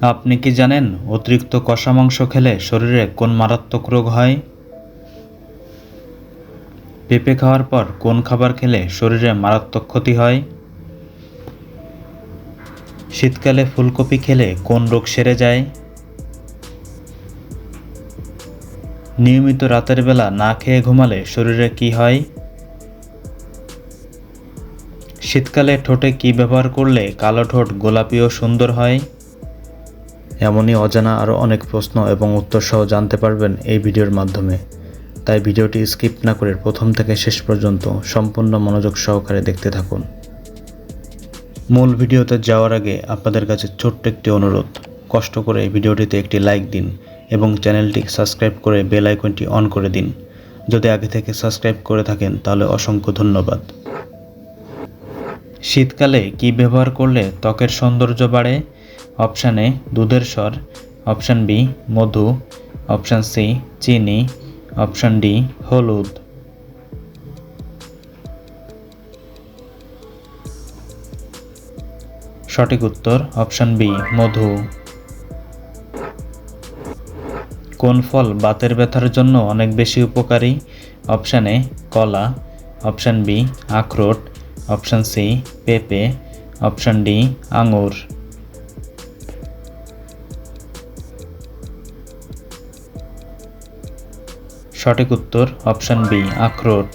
আপনি কি জানেন অতিরিক্ত কষা মাংস খেলে শরীরে কোন মারাত্মক রোগ হয়? পেঁপে খাওয়ার পর কোন খাবার খেলে শরীরে মারাত্মক ক্ষতি হয়? শীতকালে ফুলকপি খেলে কোন রোগ সেরে যায়? নিয়মিত রাতের বেলা না খেয়ে ঘুমালে শরীরে কি হয়? শীতকালে ঠোঁটে কি ব্যবহার করলে কালো ঠোঁট গোলাপি ও সুন্দর হয়? এমনই অজানা আরও অনেক প্রশ্ন এবং উত্তর সহ জানতে পারবেন এই ভিডিওর মাধ্যমে। তাই ভিডিওটি স্কিপ না করে প্রথম থেকে শেষ পর্যন্ত সম্পূর্ণ মনোযোগ সহকারে দেখতে থাকুন। মূল ভিডিওতে যাওয়ার আগে আপনাদের কাছে ছোট্ট একটি অনুরোধ, কষ্ট করে এই ভিডিওটিতে একটি লাইক দিন এবং চ্যানেলটি সাবস্ক্রাইব করে বেল আইকনটি অন করে দিন। যদি আগে থেকে সাবস্ক্রাইব করে থাকেন তাহলে অসংখ্য ধন্যবাদ। শীতকালে কি ব্যবহার করলে ত্বকের সৌন্দর্য বাড়ে? অপশান এ দুধের স্বর, অপশান বি মধু, অপশান সি চিনি, অপশান ডি হলুদ। সঠিক উত্তর অপশান বি মধু। কোন ফল বাতের ব্যথার জন্য অনেক বেশি উপকারী? অপশান এ কলা, অপশান বি আখরোট, অপশান সি পেঁপে, অপশান ডি আঙুর। সঠিক উত্তর অপশান বি আখরোট।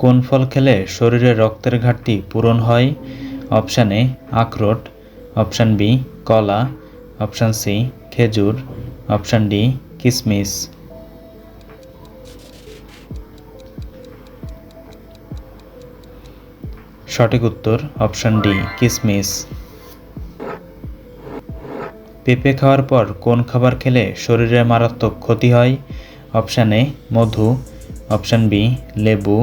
কোন ফল খেলে শরীরে রক্তের ঘাটতি পূরণ হয়? অপশান এ আখরোট, অপশান বি কলা, অপশান সি খেজুর, অপশান ডি কিশমিশ। সঠিক উত্তর অপশান ডি কিশমিশ। পেঁপে খাওয়ার পর কোন খাবার খেলে শরীরে মারাত্মক ক্ষতি হয়? অপশান এ মধু, অপশান বি লেবু,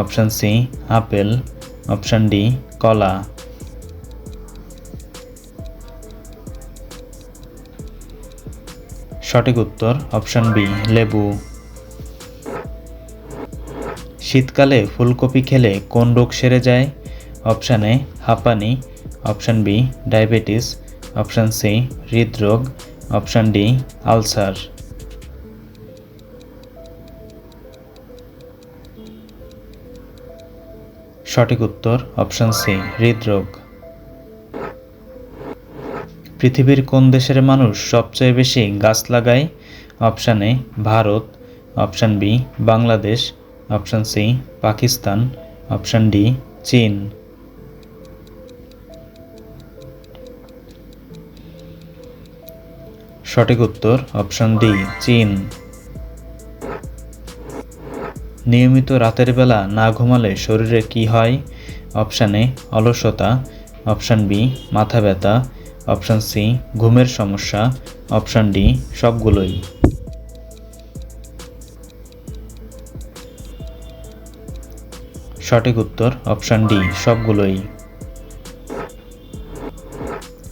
অপশান সি আপেল, অপশান ডি কলা। সঠিক উত্তর অপশান বি লেবু। শীতকালে ফুলকপি খেলে কোন রোগ সেরে যায়? অপশান এ হাঁপানি, option B diabetes, option C হৃদরোগ, অপশান ডি আলসার। সঠিক উত্তর অপশান সি হৃদরোগ। পৃথিবীর কোন দেশের মানুষ সবচেয়ে বেশি গাছ লাগায়? Option A Bharat, option B Bangladesh, option C Pakistan, option D চীন। সঠিক উত্তর অপশান ডি চীন। নিয়মিত রাতের বেলা না ঘুমালে শরীরে কি হয়? অপশান এ অলসতা, অপশান বি মাথা ব্যথা, অপশান সি ঘুমের সমস্যা, অপশান ডি সবগুলোই। সঠিক উত্তর অপশান ডি সবগুলোই।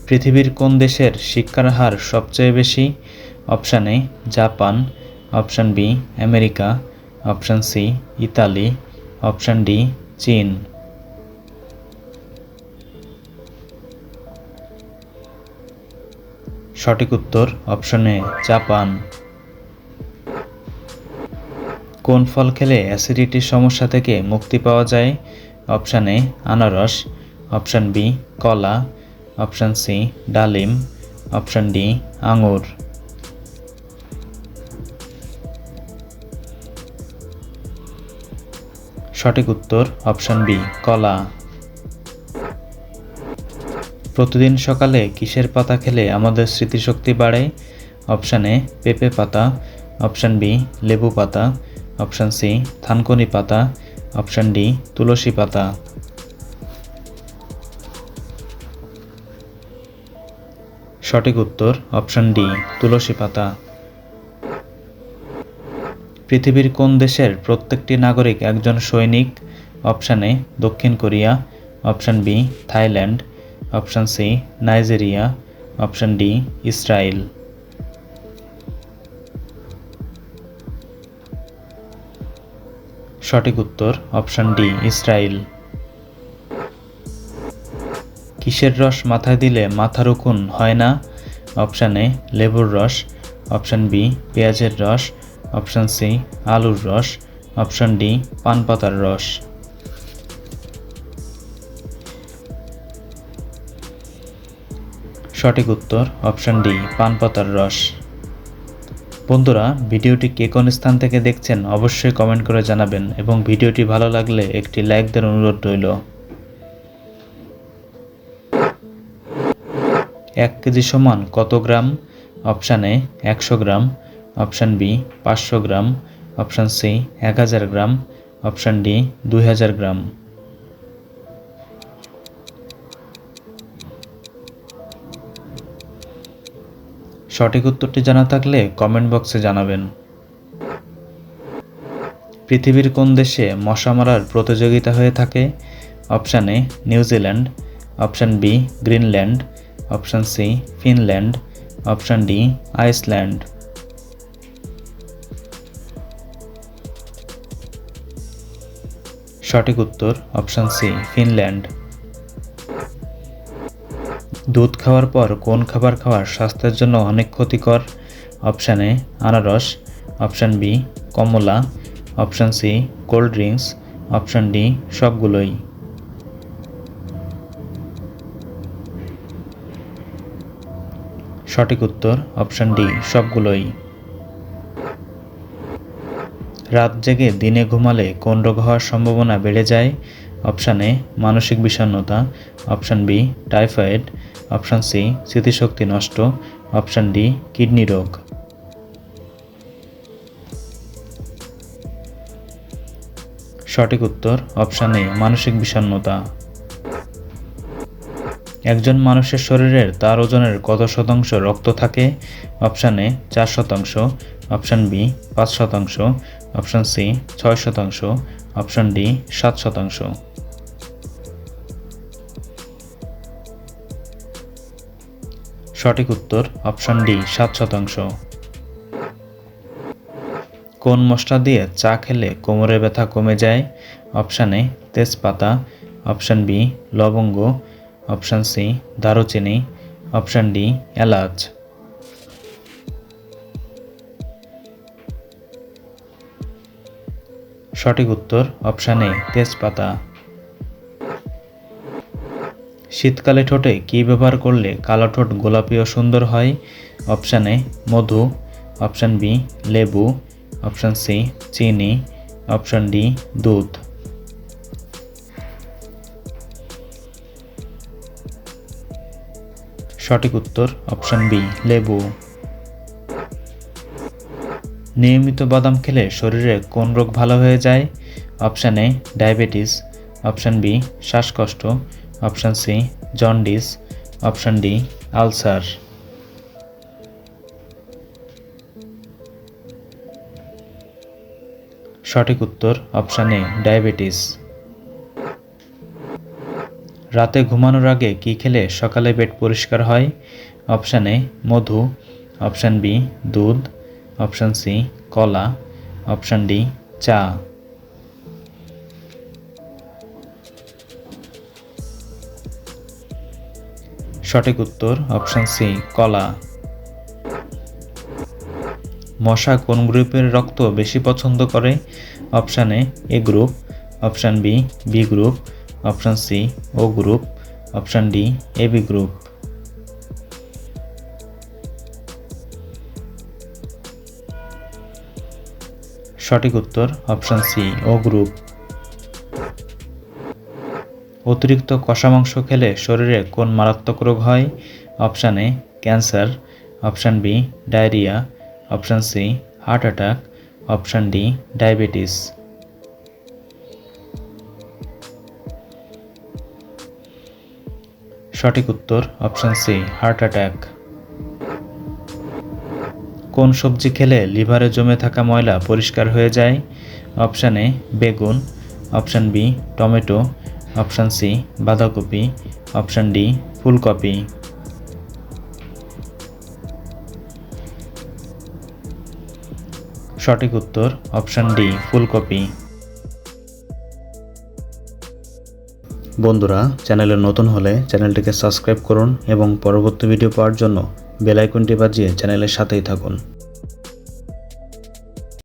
পৃথিবীর কোন দেশের শিক্ষার হার সবচেয়ে বেশি? Option A Japan, option B America, option C Italy, option D চীন। সঠিক উত্তর অপশান এ জাপান। কোন ফল খেলে অ্যাসিডিটির সমস্যা থেকে মুক্তি পাওয়া যায়? অপশান এ আনারস, অপশান বি কলা, অপশান সি ডালিম, অপশান ডি আঙুর। সঠিক উত্তর অপশান বি কলা। প্রতিদিন সকালে কিসের পাতা খেলে আমাদের স্মৃতিশক্তি বাড়ে? অপশান এ পেঁপে পাতা, অপশান বি লেবু পাতা, অপশান সি থানকুনি পাতা, অপশান ডি তুলসী পাতা। সঠিক উত্তর অপশান ডি তুলসী পাতা। পৃথিবীর কোন দেশের প্রত্যেকটি নাগরিক একজন সৈনিক? অপশান এ দক্ষিণ Korea, option B Thailand, option C Nigeria, option D Israel. সঠিক উত্তর অপশান ডি ইসরায়েল। কিসের রস মাথায় দিলে মাথা রুকুন হয় না? অপশান এ লেবুর রস, অপশান বি পেঁয়াজের রস, অপশান সি আলুর রস, অপশান ডি পান পাতার রস। সঠিক উত্তর অপশান ডি পান পাতার রস। বন্ধুরা, ভিডিওটি কে কোন স্থান থেকে দেখছেন অবশ্যই কমেন্ট করে জানাবেন এবং ভিডিওটি ভালো লাগলে একটি লাইক দেওয়ার অনুরোধ রইল। 1 কেজি সমান কত gram? Option A 100 gram, option B 500 gram, option C 1000 gram, option D 2000 gram. সঠিক উত্তরটি জানা থাকলে কমেন্ট বক্সে জানাবেন। পৃথিবীর কোন দেশে মশা মারার প্রতিযোগিতা হয়ে থাকে? Option A New Zealand, option B Greenland, option C Finland, option D Iceland. সঠিক উত্তর অপশান সি ফিনল্যান্ড। দুধ খাওয়ার পর কোন খাবার খাওয়া স্বাস্থ্যের জন্য অনেক ক্ষতিকর? অপশান এ আনারস, অপশান বি কমলা, option C cold drinks, option D সবগুলোই। সঠিক উত্তর অপশান ডি সবগুলোই। রাত জেগে দিনে ঘুমালে কোন রোগ হওয়ার সম্ভাবনা বেড়ে যায়? অপশান এ মানসিক বিষণ্ণতা, option B typhoid, option C স্মৃতিশক্তি নষ্ট, অপশান ডি কিডনি রোগ। সঠিক উত্তর অপশান এ মানসিক বিষণ্ণতা। একজন মানুষের শরীরের তার ওজনের কত শতাংশ রক্ত থাকে? Option A 4%, option B 5%, option C 6%, option D 7%। সঠিক উত্তর অপশান ডি 7%। কোন মশলা দিয়ে চা খেলে কোমরের ব্যথা কমে যায়? অপশান এ তেজপাতা, অপশান বি লবঙ্গ, অপশান সি দারুচিনি, অপশান ডি এলাচ। সঠিক উত্তর অপশান এ তেজপাতা। শীতকালে ঠোঁটে কী ব্যবহার করলে কালো ঠোঁট গোলাপি ও সুন্দর হয়? অপশান এ মধু, অপশান বি লেবু, অপশান সি চিনি, অপশান ডি দুধ। সঠিক উত্তর অপশান বি লেবু। নিয়মিত বাদাম খেলে শরীরে কোন রোগ ভালো হয়ে যায়? Option A diabetes, option B শ্বাসকষ্ট, option C jaundice, option D ulcer. সঠিক উত্তর অপশান এ ডায়াবেটিস। রাতে ঘুমানোর আগে কি খেলে সকালে পেট পরিষ্কার হয়? অপশান এ মধু, অপশান বি দুধ, অপশান সি কলা, অপশান ডি চা। সঠিক উত্তর অপশান সি কলা। মশা কোন গ্রুপের রক্ত বেশি পছন্দ করে? Option A group, option B B group, option C O group, option D AB group. সঠিক উত্তর অপশান সি ও গ্রুপ। অতিরিক্ত কষা মাংস খেলে শরীরে কোন মারাত্মক রোগ হয়? Option A cancer, option B diarrhoea, option C heart attack, option D diabetes. সঠিক উত্তর অপশান সি হার্ট অ্যাটাক। কোন সবজি খেলে লিভারে জমে থাকা ময়লা পরিষ্কার হয়ে যায়? অপশান এ বেগুন, option B tomato, option C বাঁধাকপি, অপশান ডি ফুলকপি। সঠিক উত্তর অপশান ডি ফুলকপি। বন্ধুরা, চ্যানেলে নতুন হলে চ্যানেলটিকে সাবস্ক্রাইব করুন এবং পরবর্তী ভিডিও পাওয়ার জন্য বেল আইকনটি বাজিয়ে চ্যানেলের সাথেই থাকুন।